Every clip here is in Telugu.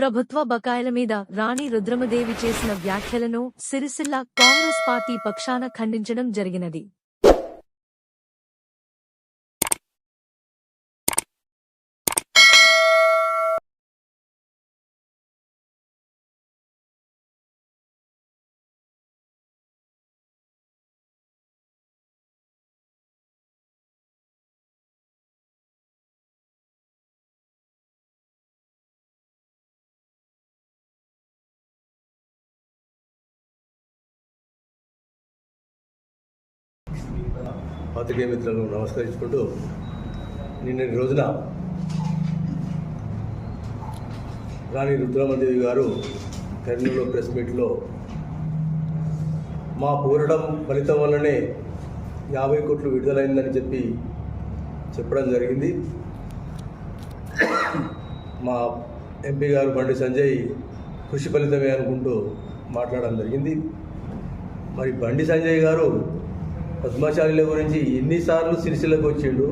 ప్రభుత్వ బకాయిల మీద రాణి రుద్రమదేవి చేసిన వ్యాఖ్యలను సిరిసిల్ల కాంగ్రెస్ పార్టీ పక్షాన ఖండించడం జరిగినది. పాత్రికేయ మిత్రులను నమస్కరించుకుంటూ నిన్నటి రోజున రాణి రుద్రమదేవి గారు కర్నూలులో ప్రెస్ మీట్లో మా పోరాటం ఫలితం వల్లనే 50 కోట్లు విడుదలైందని చెప్పడం జరిగింది. మా ఎంపీ గారు బండి సంజయ్ కృషి ఫలితమే అనుకుంటూ మాట్లాడడం జరిగింది. మరి బండి సంజయ్ గారు పద్మశాలీల గురించి ఎన్నిసార్లు సిరిసిల్లకు వచ్చిండు,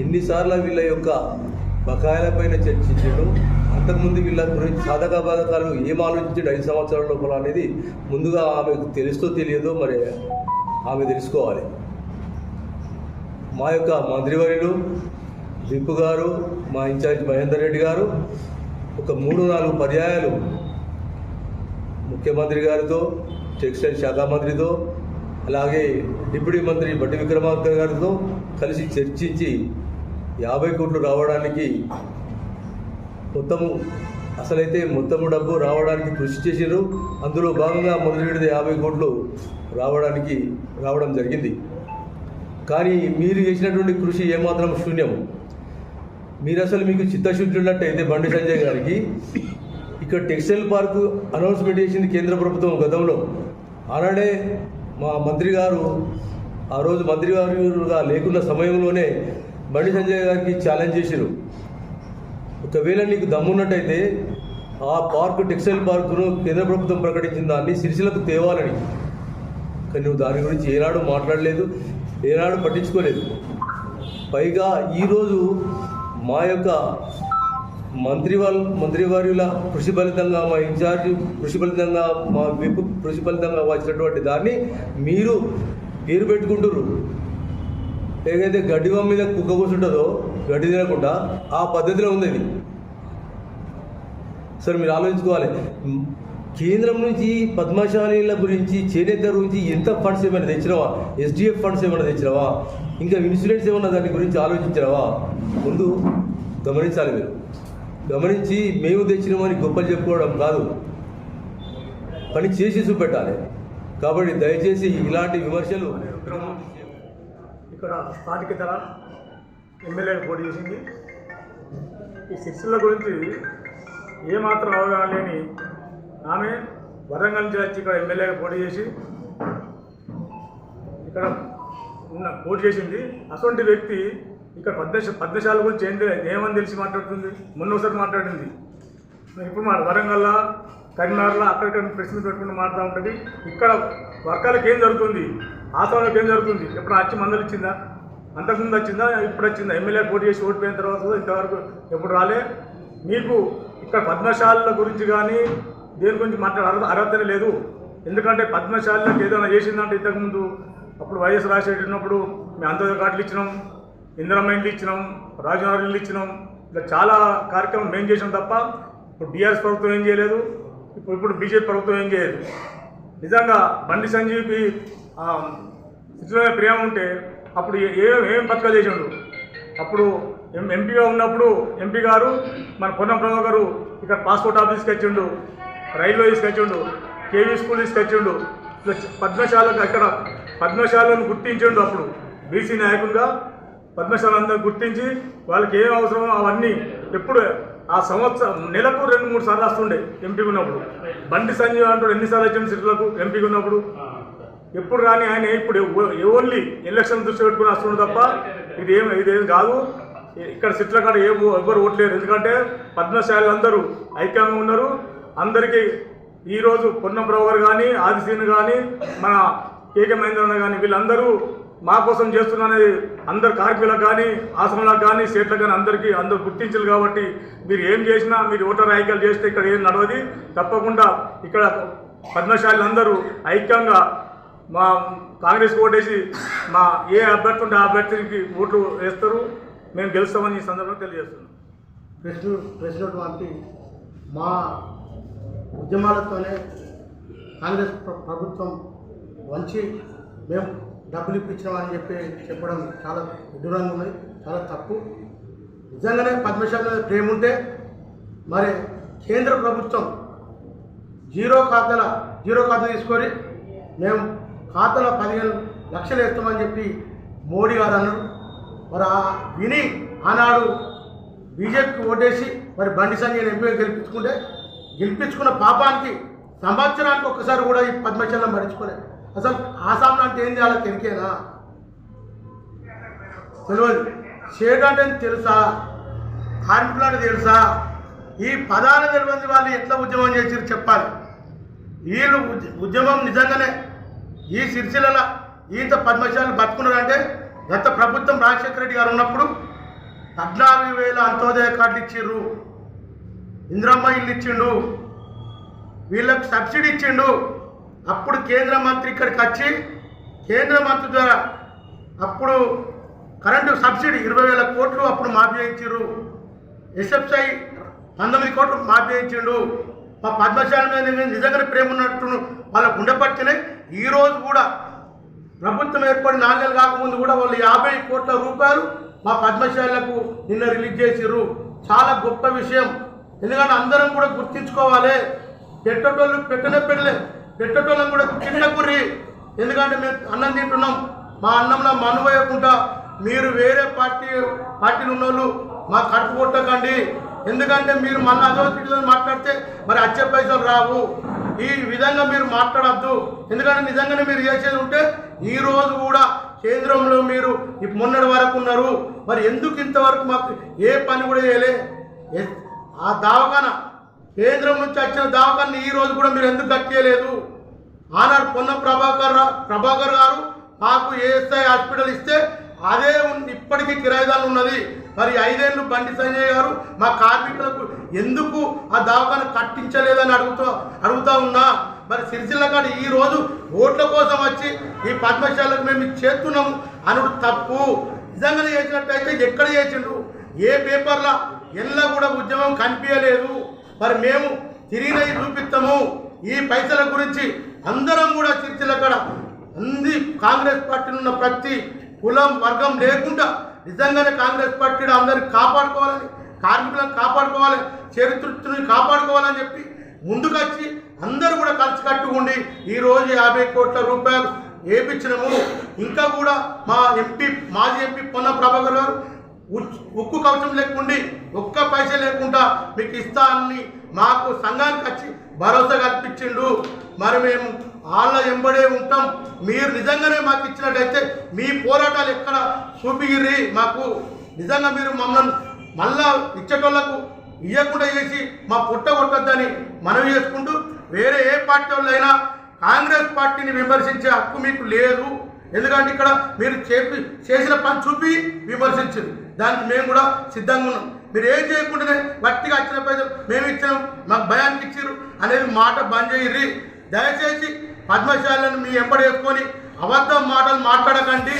ఎన్నిసార్లు వీళ్ళ యొక్క బకాయిలపైన చర్చించాడు, అంతకుముందు వీళ్ళ గురించి సాధక బాధకాలు ఏం ఆలోచించాడు 5 సంవత్సరాల లోపల అనేది ముందుగా ఆమెకు తెలుస్తూ తెలియదో మరి ఆమె తెలుసుకోవాలి. మా యొక్క మంత్రివర్యులు విప్ గారు, మా ఇన్ఛార్జ్ మహేందర్ రెడ్డి గారు ఒక 3-4 పర్యాయాలు ముఖ్యమంత్రి గారితో, టెక్స్టైల్ శాఖ మంత్రితో, అలాగే డిప్యూటీ మంత్రి బట్టి విక్రమార్క గారితో కలిసి చర్చించి 50 కోట్లు రావడానికి మొత్తము డబ్బు రావడానికి కృషి చేశారు. అందులో భాగంగా మొదటి 50 కోట్లు రావడం జరిగింది. కానీ మీరు చేసినటువంటి కృషి ఏమాత్రం శూన్యం. మీరు అసలు మీకు చిత్తశుద్ధి ఉన్నట్టయితే బండి సంజయ్ గారికి ఇక్కడ టెక్స్టైల్ పార్కు అనౌన్స్మెంట్ చేసింది కేంద్ర ప్రభుత్వం గతంలో. ఆనాడే మా మంత్రి గారు ఆ రోజు మంత్రి గారుగా లేకున్న సమయంలోనే బండి సంజయ్ గారికి ఛాలెంజ్ చేశారు, ఒకవేళ నీకు దమ్మున్నట్టయితే ఆ పార్కు టెక్స్టైల్ పార్కును కేంద్ర ప్రభుత్వం ప్రకటించిన దాన్ని సిరిసిల్లకు తేవాలని. కానీ నువ్వు దాని గురించి ఏనాడు మాట్లాడలేదు, ఏనాడు పట్టించుకోలేదు. పైగా ఈరోజు మా యొక్క మంత్రివర్యుల కృషి ఫలితంగా, మా ఇన్ఛార్జ్ కృషి ఫలితంగా, మా విప్ కృషి ఫలితంగా వచ్చినటువంటి దాన్ని మీరు పేరు పెట్టుకుంటారు. ఏదైతే గడ్డివం మీద కుక్క కూర్చుంటుందో గడ్డి తినకుండా ఆ పద్ధతిలో ఉంది ఇది. సరే మీరు ఆలోచించుకోవాలి, కేంద్రం నుంచి పద్మశాలీల గురించి, చేనేత గురించి ఎంత ఫండ్స్ ఏమైనా తెచ్చినావా? SDF ఫండ్స్ ఏమైనా తెచ్చినావా? ఇంకా ఇన్సూరెన్స్ ఏమన్నా దాని గురించి ఆలోచించినావా? ముందు గమనించాలి. మీరు గమనించి మేము తెచ్చినామని గొప్పలు చెప్పుకోవడం కాదు, పని చేసి చూపెట్టాలి. కాబట్టి దయచేసి ఇలాంటి విమర్శలు. ఇక్కడ స్థానికేతర ఎమ్మెల్యేలు పోటీ చేసింది. ఈ సిరిసిల్ల గురించి ఏమాత్రం అవగాహన లేని ఆమె వరంగల్ నుంచి వచ్చి ఇక్కడ ఎమ్మెల్యేగా పోటీ చేసి ఇక్కడ పోటీ చేసింది. అటువంటి వ్యక్తి ఇక్కడ పద్మశాల గురించి ఏమని తెలిసి మాట్లాడుతుంది? మొన్నోసారి మాట్లాడింది. ఇప్పుడు వరంగల్, కరీంనగర్లో అక్కడిక్కడ ప్రెస్ మీట్ పెట్టుకుని మాట్లాడుతూ ఉంటుంది. ఇక్కడ వర్గాలకు ఏం జరుగుతుంది, ఆశ్రమాలకు ఏం జరుగుతుంది? ఎప్పుడు వచ్చి మందలు ఇచ్చిందా? అంతకుముందు వచ్చిందా? ఇప్పుడు వచ్చిందా? ఎమ్మెల్యే పోటీ చేసి ఓడిపోయిన తర్వాత ఇంతవరకు ఎప్పుడు రాలే. మీకు ఇక్కడ పద్మశాల గురించి కానీ దేని గురించి మాట్లాడే అర్హతనే లేదు. ఎందుకంటే పద్మశాలకు ఏదైనా చేసిందంటే ఇంతకుముందు అప్పుడు వైఎస్ రాజశేఖర్ ఉన్నప్పుడు మేము అంత్యోదయ కార్డులు ఇచ్చినాం, ఇందిరమ్మ ఇండ్లు ఇచ్చినాం, రాజనగర్ ఇల్లు ఇచ్చినాం. ఇలా చాలా కార్యక్రమం మేము చేసాం తప్ప ఇప్పుడు బీఆర్ఎస్ ప్రభుత్వం ఏం చేయలేదు, ఇప్పుడు బీజేపీ ప్రభుత్వం ఏం చేయలేదు. నిజంగా బండి సంజయ్కి శిశువుల ప్రేమ ఉంటే అప్పుడు ఏం పథకాలు చేసిండు? అప్పుడు ఎంపీగా ఉన్నప్పుడు ఎంపీ గారు మన పొన్నం ప్రభాకర్ గారు ఇక్కడ పాస్పోర్ట్ ఆఫీస్ తీసుకొచ్చిండు, రైల్వే తీసుకొచ్చిండు, కేవీ స్కూల్ తీసుకొచ్చిండు. పద్మశాలకు అక్కడ పద్మశాలను గుర్తించిండు. అప్పుడు బీసీ నాయకులుగా పద్మశాలందరూ గుర్తించి వాళ్ళకి ఏం అవసరమో అవన్నీ ఎప్పుడు ఆ సంవత్సరం నెలకు 2-3 సార్లు వస్తుండే ఎంపీగా ఉన్నప్పుడు. బండి సంజయ్ అంటాడు ఎన్నిసార్లు వచ్చాము సిటీలకు ఎంపీగా ఉన్నప్పుడు? ఎప్పుడు రాని ఆయన ఇప్పుడు ఓన్లీ ఎలక్షన్ దృష్టి పెట్టుకుని వస్తుండే తప్ప ఇదేం కాదు. ఇక్కడ సిట్ల కాడ ఎవరు ఓట్లేరు. ఎందుకంటే పద్మశాలి అందరూ ఐక్యంగా ఉన్నారు. అందరికీ ఈరోజు పొన్నం ప్రభు గారు కానీ, ఆదిశీను కానీ, మన కేకే మహేంద్రన్న కానీ వీళ్ళందరూ మా కోసం చేస్తున్నది అందరు కార్మికులకు కానీ ఆశ్రమాలకు కానీ స్టేట్లకు కానీ అందరూ గుర్తించారు కాబట్టి మీరు ఏం చేసినా మీరు ఓటర్ ఐక్యాలు చేస్తే ఇక్కడ ఏం నడవది. తప్పకుండా ఇక్కడ పద్మశాలీలు అందరూ ఐక్యంగా మా కాంగ్రెస్ ఓటేసి మా ఏ అభ్యర్థి ఉంటే ఆ అభ్యర్థికి ఓట్లు వేస్తారు. మేము గెలుస్తామని ఈ సందర్భంగా తెలియజేస్తున్నాం. ప్రెసిడెంట్ వంటి మా ఉద్యమాలతోనే కాంగ్రెస్ ప్రభుత్వం వంచి మేము డబ్బులు ఇప్పించామని చెప్పడం చాలా విడ్డూరంగా ఉన్నది, చాలా తప్పు. నిజంగానే పద్మశాలి మీద ప్రేమ ఉంటే మరి కేంద్ర ప్రభుత్వం జీరో ఖాతా తీసుకొని మేము ఖాతాలో 15 లక్షలు వేస్తామని చెప్పి మోడీ గారు అన్నారు. మరి విని ఆనాడు బీజేపీకి ఓటేసి మరి బండి సంజయ్ ఎంపీ గెలిపించుకున్న పాపానికి సంవత్సరానికి ఒక్కసారి కూడా ఈ పద్మశాలం మర్చిపోలేదు. అసలు ఆసాంలో అంటే ఏం చేయాలో తెలికేనా తెలియదు. షేడ్ అంటే తెలుసా, కార్మికులు అంటే తెలుసా, ఈ పదాలు తెలియని వాళ్ళు ఎట్లా ఉద్యమం చేసారు చెప్పాలి. వీళ్ళు ఉద్యమం నిజంగానే ఈ సిరిసిల్ల ఈత పద్మశాలు బతుకున్నారంటే గత ప్రభుత్వం రాజశేఖర రెడ్డి గారు ఉన్నప్పుడు 14,000 అంత్యోదయ కార్డులు ఇచ్చిర్రు, ఇందిరమ్మ ఇల్లు ఇచ్చిండు, వీళ్ళకి సబ్సిడీ ఇచ్చిండు. అప్పుడు కేంద్ర మంత్రి ఇక్కడికి వచ్చి కేంద్ర మంత్రి ద్వారా అప్పుడు కరెంటు సబ్సిడీ 20,000 కోట్లు అప్పుడు మాఫీ చేయించారు. ఎస్ఎఫ్ఐ 19 కోట్లు మాఫీ చేయించిండు. మా పద్మశాలి మీద నిజంగానే ప్రేమ ఉన్నట్టు వాళ్ళకు ఉండబట్టినే ఈరోజు కూడా ప్రభుత్వం ఏర్పడి 4 నెలలు కాకముందు కూడా వాళ్ళు 50 కోట్ల రూపాయలు మా పద్మశాలకు నిన్న రిలీజ్ చేసిర్రు. చాలా గొప్ప విషయం. ఎందుకంటే అందరం కూడా గుర్తించుకోవాలి. పెట్టేటోళ్ళు పెట్టేటోళ్ళం కూడా చిన్నకుర్రి. ఎందుకంటే మేము అన్నం తింటున్నాం, మా అన్నంలో మనువేయకుండా మీరు వేరే పార్టీలు ఉన్నోళ్ళు మా కడుపు కొట్టకండి. ఎందుకంటే మీరు మళ్ళీ అదో తిట్లని మాట్లాడితే మరి వచ్చే పైసలు రావు. ఈ విధంగా మీరు మాట్లాడద్దు. ఎందుకంటే నిజంగానే మీరు చేసేది ఉంటే ఈరోజు కూడా కేంద్రంలో మీరు మొన్నటి వరకు ఉన్నారు. మరి ఎందుకు ఇంతవరకు మాకు ఏ పని కూడా చేయలే? ఆ దవాఖాన కేంద్రం నుంచి వచ్చిన దవాఖాన్ని ఈ రోజు కూడా మీరు ఎందుకు కట్టేయలేదు? ఆనాడు పొన్నం ప్రభాకర్ గారు మాకు ఏఎస్ఐ హాస్పిటల్ ఇస్తే అదే ఇప్పటికీ కిరాయిదాలు ఉన్నది. మరి 5 ఏళ్ళు బండి సంజయ్ గారు మా కార్మికులకు ఎందుకు ఆ దవాఖాన కట్టించలేదని అడుగుతా ఉన్నా. మరి సిరిసిల్ల కాడ ఈ రోజు ఓట్ల కోసం వచ్చి ఈ పద్మశాలకు మేము చేస్తున్నాము అనుడు తప్పు. నిజంగానే చేసినట్టయితే ఎక్కడ చేసిండు? ఏ పేపర్లో ఎల్లా కూడా ఉద్యమం కనిపించలేదు. మరి మేము తిరిగినవి చూపిస్తాము. ఈ పైసల గురించి అందరం కూడా సిరిసిల్ల కాడ కాంగ్రెస్ పార్టీలో ఉన్న ప్రతి కులం వర్గం లేకుండా నిజంగానే కాంగ్రెస్ పార్టీ అందరిని కాపాడుకోవాలని, కార్మికులను కాపాడుకోవాలి, చరిత్రని కాపాడుకోవాలని చెప్పి ముందుకొచ్చి అందరూ కూడా కలిసి ఉండి ఈరోజు 50 కోట్ల రూపాయలు వేయించినాము. ఇంకా కూడా మా మాజీ ఎంపీ పొన్నం ప్రభాకర్ గారు ఉక్కు కవచం లేకుండి ఒక్క పైసా లేకుండా మీకు ఇస్తా అని మాకు సంఘానికి వచ్చి భరోసా కల్పించిండు. మరి మేము వాళ్ళ వెంబడే ఉంటాం. మీరు నిజంగానే మాకు ఇచ్చినట్టయితే మీ పోరాటాలు ఎక్కడ చూపిగిర్రి మాకు. నిజంగా మీరు మమ్మల్ని మళ్ళా ఇచ్చేటోళ్లకు ఇవ్వకుండా చేసి మా పుట్ట కొట్టద్దని మనవి చేసుకుంటూ, వేరే ఏ పార్టీ వాళ్ళైనా కాంగ్రెస్ పార్టీని విమర్శించే హక్కు మీకు లేదు. ఎందుకంటే ఇక్కడ మీరు చేసిన పని చూపి విమర్శించారు, దానికి మేము కూడా సిద్ధంగా ఉన్నాం. మీరు ఏం చేయకుండానే గట్టిగా వచ్చిన పైసలు మేము ఇచ్చినాం, మాకు భయానికి ఇచ్చారు అనేది మాట బంద్ చేయర్రి. దయచేసి పద్మశాలను మీ వెంబడి వేసుకొని అబద్ధం మాటలు మాట్లాడకండి.